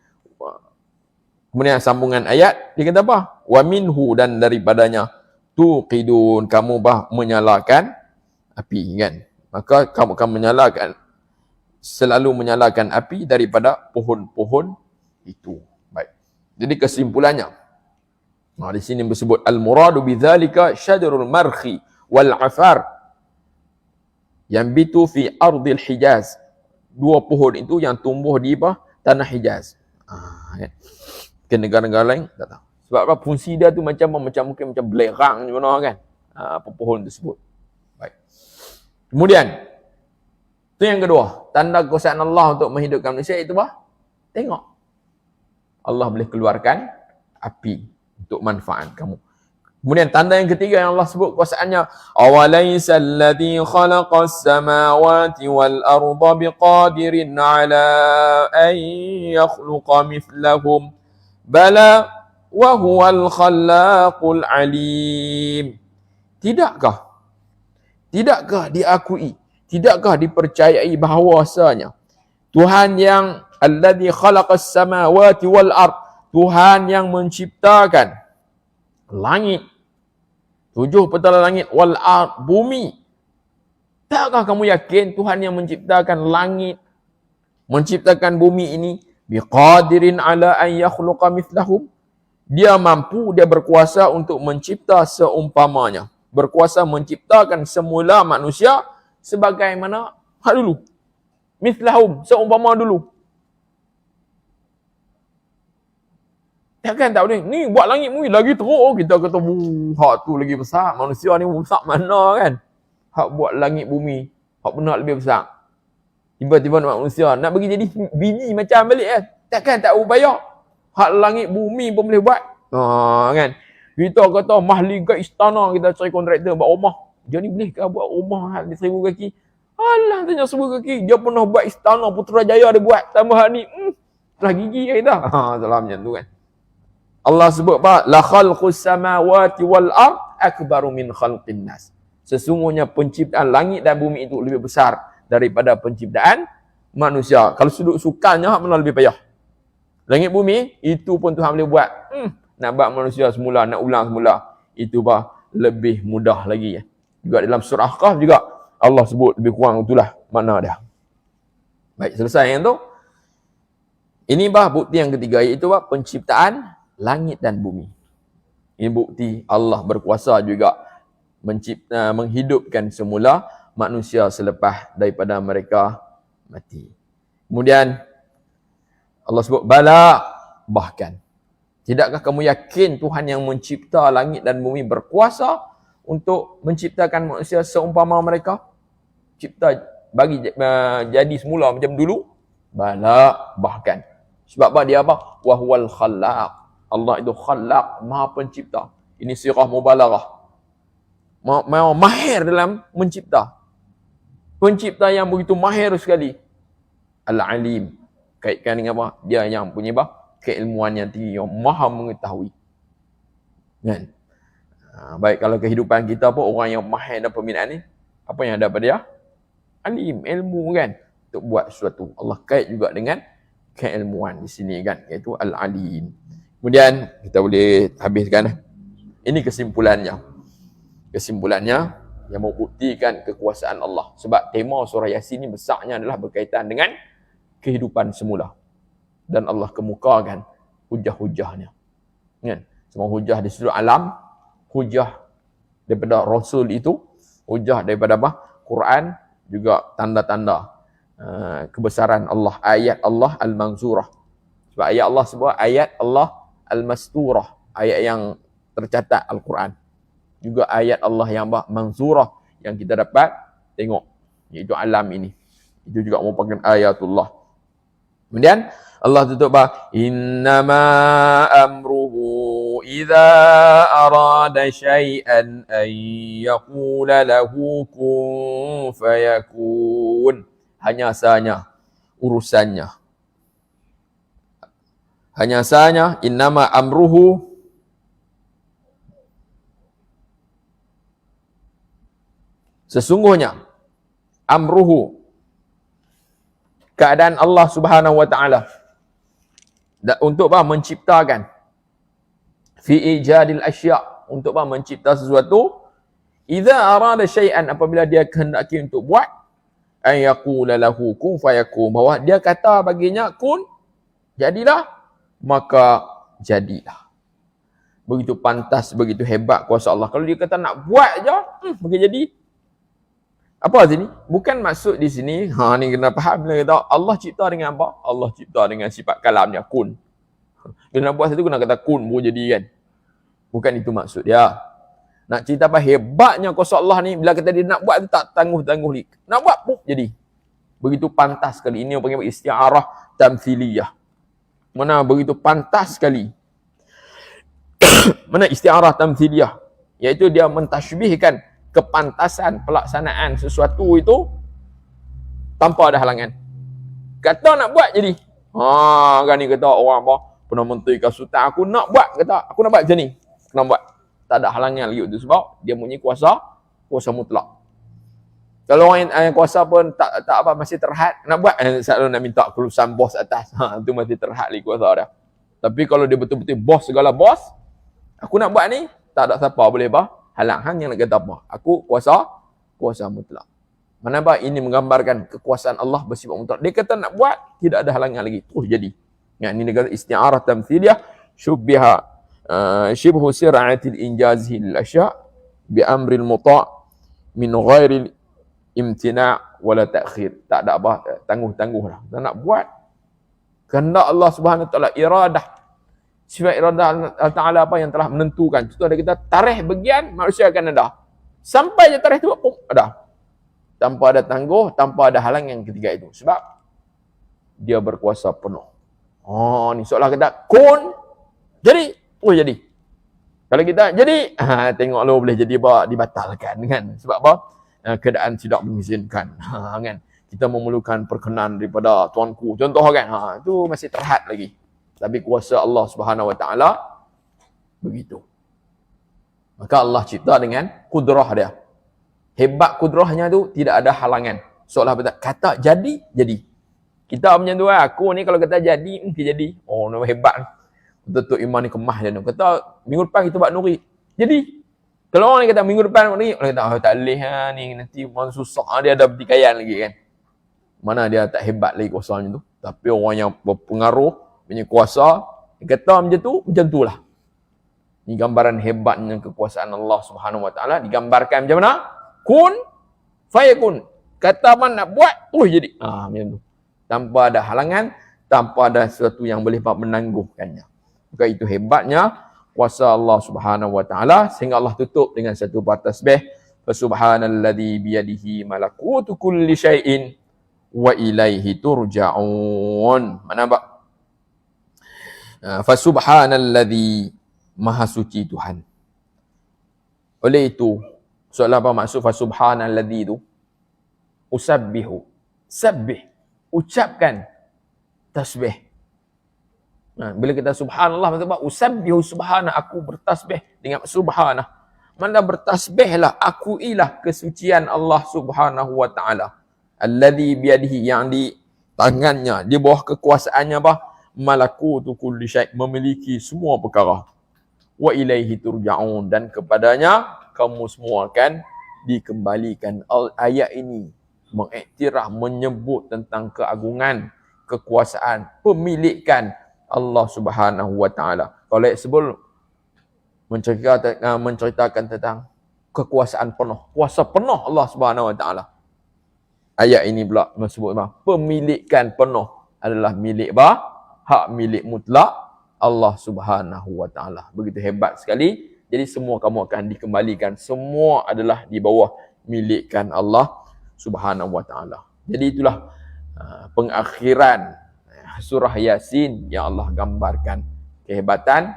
Kemudian sambungan ayat dia kata apa? Wa minhu, dan daripadanya tuqidun, kamu menyalakan api kan. Maka kamu akan selalu menyalakan api daripada pohon-pohon itu. Baik. Jadi kesimpulannya, di sini disebut al-muradu bidzalika syajarul marhi wal afar yang bitu fi ardil Hijaz. Dua pohon itu yang tumbuh di tanah Hijaz. Kan? Ke negara-negara lain tak tahu. Sebab apa? Fungsi dia tu mungkin macam belerang macam mana kan. Pohon tersebut. Baik. Kemudian itu yang kedua, tanda kekuasaan Allah untuk menghidupkan manusia itu tengok. Allah boleh keluarkan api untuk manfaat kamu. Kemudian tanda yang ketiga yang Allah sebut kuasaannya, awalaisa alladhi khalaqas samawati wal arda biqadirin ala an yakhluqa mithlahum bala wa huwal khallaqul alim. Tidakkah diakui, tidakkah dipercayai bahawasanya Tuhan yang alladzi khalaqas samawati wal ard, Tuhan yang menciptakan langit, 7 petala langit, wal ard, bumi. Takkah kamu yakin Tuhan yang menciptakan langit, menciptakan bumi ini, biqadirin ala an yakhluqa mithlahum, dia mampu, dia berkuasa untuk mencipta seumpamanya, berkuasa menciptakan semula manusia sebagaimana hak dulu, mithlahum, seumpama dulu. Takkan tak boleh, ni buat langit bumi lagi teruk, kita kata hak tu lagi besar, manusia ni besar mana kan, hak buat langit bumi hak benar lebih besar. Tiba-tiba nak manusia nak bagi jadi biji macam balik kan. Takkan tak upaya. Hak langit bumi pun boleh buat. Kan. Kita kata mahli ke istana, kita cari kontraktor buat rumah. Dia ni boleh ke buat rumah hak 1000 kaki? Alah, tanya 1000 kaki. Dia pernah buat istana Putrajaya dia buat. Tambah hak ni, lah gigi kita. Salah macam tu kan. Allah sebut apa? La khalqus samawati wal ard akbaru min khalqin nas. Sesungguhnya penciptaan langit dan bumi itu lebih besar daripada penciptaan manusia. Kalau sudut sukannya, mana lebih payah? Langit bumi, itu pun Tuhan boleh buat. Nak buat manusia semula, nak ulang semula, itu lebih mudah lagi. Juga dalam surah Kahf juga, Allah sebut lebih kurang itulah makna dia. Baik, selesai yang tu. Ini bukti yang ketiga, iaitu penciptaan langit dan bumi. Ini bukti Allah berkuasa juga menghidupkan semula manusia selepas daripada mereka mati. Kemudian Allah sebut bala, bahkan. Tidakkah kamu yakin Tuhan yang mencipta langit dan bumi berkuasa untuk menciptakan manusia seumpama mereka? Cipta, bagi jadi semula macam dulu? Bala, bahkan. Sebab apa dia Wa huwal khallaq. Allah itu khallaq, maha pencipta. Ini sirah mubalaghah. Mahir dalam mencipta. Pencipta yang begitu mahir sekali. Al-alim. Kaitkan dengan apa? Dia yang punya keilmuan yang tinggi, yang maha mengetahui. Kan? Baik, kalau kehidupan kita orang yang mahir dan peminat ni, apa yang ada pada dia? Alim, ilmu kan, untuk buat sesuatu. Allah kait juga dengan keilmuan di sini kan, iaitu al-alim. Kemudian kita boleh habiskan. Ini kesimpulannya. Kesimpulannya yang membuktikan kekuasaan Allah. Sebab tema surah Yasin ini besarnya adalah berkaitan dengan kehidupan semula. Dan Allah kemukakan hujah-hujahnya. Kan? Semua hujah di seluruh alam, hujah daripada Rasul itu, hujah daripada Quran, juga tanda-tanda kebesaran Allah, ayat Allah al-manzurah. Sebab ayat Allah sebut ayat Allah al-masturah, ayat yang tercatat Al-Quran. Juga ayat Allah yang manzurah, yang kita dapat tengok, iaitu alam ini. Itu juga merupakan ayatullah. Kemudian Allah tutup innama amruhu idza arada syai'an an yaqula lahu kun fayakun. Hanya sahaja urusannya. Hanya sahaja innama amruhu, sesungguhnya amruhu, keadaan Allah Subhanahu wa taala untuk menciptakan fi ijadil asya', untuk mencipta sesuatu, idza arada syai'an, apabila dia kehendaki untuk buat, an yaqula lahu kun fayakun, bahwa dia kata baginya kun, jadilah, maka jadilah. Begitu pantas, begitu hebat kuasa Allah. Kalau dia kata nak buat je, maka jadi. Apa sini? Bukan maksud di sini, ni kena faham, bila kata Allah cipta dengan apa? Allah cipta dengan sifat kalamnya, kun. Bila nak buat satu, kena kata kun, baru jadi kan. Bukan itu maksud dia. Nak cerita apa hebatnya kuasa Allah ni, bila kata dia nak buat tu tak tangguh-tangguh ni. Nak buat, jadi. Begitu pantas sekali. Ini yang panggil isti'arah tamthiliyah. Mana begitu pantas sekali. Mana isti'arah tamthiliyah? Iaitu dia mentashbihkan kepantasan pelaksanaan sesuatu itu tanpa ada halangan. Kata nak buat jadi. Kan ni kata orang apa? Pernah Menteri ke Sultan, aku nak buat, kata aku nak buat macam ni. Kena buat. Tak ada halangan lagi itu sebab dia punya kuasa mutlak. Kalau orang yang kuasa pun tak apa, masih terhad nak buat, selalu nak minta kelulusan bos atas. Itu masih terhad lagi kuasa dia. Tapi kalau dia betul-betul bos segala bos, aku nak buat ni, tak ada siapa boleh halang hang yang nak kata apa. Aku kuasa mutlak. Mana ini menggambarkan kekuasaan Allah bersifat mutlak. Dia kata nak buat, tidak ada halangan lagi. Terus jadi. Yang ini dia kata isti'arah tamthiliyah syubbiha shibhu sir'atil injazi lil asya' bi amril muta' min ghairil imtina' wala ta'khir. Tak ada apa tangguh-tangguh dah. Tak nak buat. Kehendak Allah Subhanahu wa taala, iradah. Sifat iradah Allah Ta'ala apa yang telah menentukan. Itu ada kita tarikh bagian manusia akan ada. Sampai je tarikh tu ada. Tanpa ada tangguh, tanpa ada halangan ketiga itu. Sebab dia berkuasa penuh. Ni seolah kata kun, jadi, jadi. Kalau kita jadi, tengok lo boleh jadi dibatalkan kan. Sebab apa? Keadaan tidak mengizinkan. Kan. Kita memerlukan perkenan daripada tuanku. Contoh kan. Itu masih terhad lagi. Tapi kuasa Allah Subhanahu wa taala begitu. Maka Allah cipta dengan kudrah dia. Hebat kudrahnya tu tidak ada halangan. Seolah betul kata jadi, jadi. Kita macam tu aku ni kalau kata jadi, jadi. Nama hebat. Betul-betul iman ni kemah dia tu. Kata minggu depan kita buat nuri. Jadi. Kalau orang ni kata minggu depan ni, orang kata tak boleh ni nanti orang susah, dia ada pertikaian lagi kan. Mana dia tak hebat lagi kuasanya tu. Tapi orang yang berpengaruh punya kuasa, dia kata macam tu lah. Ini gambaran hebatnya kekuasaan Allah Subhanahu wa taala, digambarkan macam mana? Kun fayakun. Kata mana nak buat, jadi. Macam tu. Tanpa ada halangan, tanpa ada sesuatu yang boleh menangguhkannya. Maka itu hebatnya kuasa Allah Subhanahu wa taala, sehingga Allah tutup dengan satu buah tasbih, fa subhanalladzi biyadihi malakutu kulli syai'in wa ilaihi turja'un. Mana fa subhanalladzi, maha suci Tuhan. Oleh itu, soalan apa maksud fa subhanalladzi itu? Usabbihu, sabbih, ucapkan tasbih. Bila kita subhanallah, maksudnya usabbihu subhana, aku bertasbih dengan subhana. Mana bertasbihlah, akuilah kesucian Allah Subhanahu wa taala. Alladzi biyadihi, yang di tangannya, di bawah kekuasaannya malakutu kulli syai', memiliki semua perkara. Wa ilaihi turja'un, dan kepadanya kamu semua akan dikembalikan. Ayat ini mengiktiraf, menyebut tentang keagungan, kekuasaan, pemilikan Allah Subhanahu wa taala. Kalau ayat sebelum menceritakan tentang kekuasaan penuh, kuasa penuh Allah Subhanahu wa taala. Ayat ini pula sebut pemilikan penuh adalah milik hak milik mutlak Allah Subhanahu wa taala. Begitu hebat sekali. Jadi semua kamu akan dikembalikan. Semua adalah di bawah milikkan Allah Subhanahu wa taala. Jadi itulah pengakhiran surah Yasin yang Allah gambarkan kehebatan,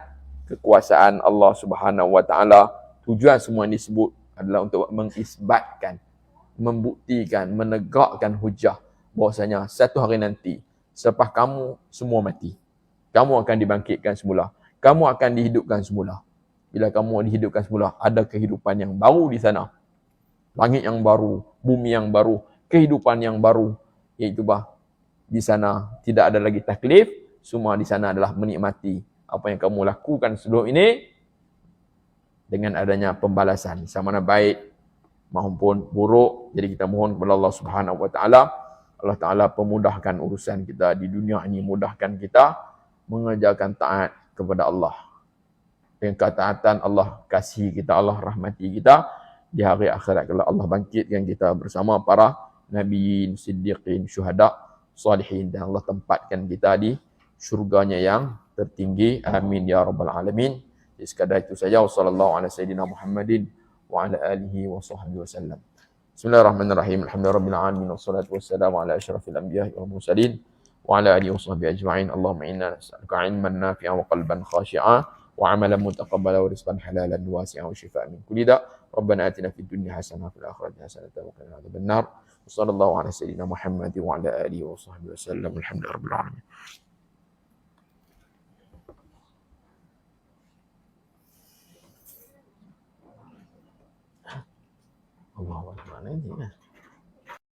kekuasaan Allah Subhanahu wa taala. Tujuan semua ini disebut adalah untuk mengisbatkan, membuktikan, menegakkan hujah bahwasanya satu hari nanti selepas kamu semua mati, kamu akan dibangkitkan semula, kamu akan dihidupkan semula. Bila kamu dihidupkan semula, ada kehidupan yang baru di sana, langit yang baru, bumi yang baru, kehidupan yang baru, iaitu di sana tidak ada lagi taklif, semua di sana adalah menikmati apa yang kamu lakukan sebelum ini dengan adanya pembalasan sama ada baik maupun buruk. Jadi kita mohon kepada Allah Subhanahu wa taala, Allah taala pemudahkan urusan kita di dunia ini, mudahkan kita mengerjakan taat kepada Allah. Dengan ketaatan Allah kasihi kita, Allah rahmati kita di hari akhirat kalau Allah bangkitkan kita bersama para nabiyin, siddiqin, syuhada, salihin, dan Allah tempatkan kita di syurganya yang tertinggi. Amin ya rabbal alamin. Jadi sekadar itu saja. Wassallallahu ala sayyidina Muhammadin wa ala alihi wa sahbihi wasallam. Bismillahirrahmanirrahim. Alhamdulillahirabbil alamin wassalatu wassalamu ala asyrafil anbiya'i wal mursalin wa ala alihi wa sahbihi ajma'in. Allahumma inna nas'aluka 'ilman nafi'an wa qalban khashi'an wa 'amalan mutaqabbalan wa rizqan halalan wasi'an wa shifaa'an min kulli da'. Rabbana atina fid dunya hasanah wa fil akhirati hasanah wa qina adzaban nar. Wassallallahu ala sayyidina Muhammad wa ala alihi wa sahbihi wasallam. Alhamdulillahirabbil alamin. Allahu akbar. Ini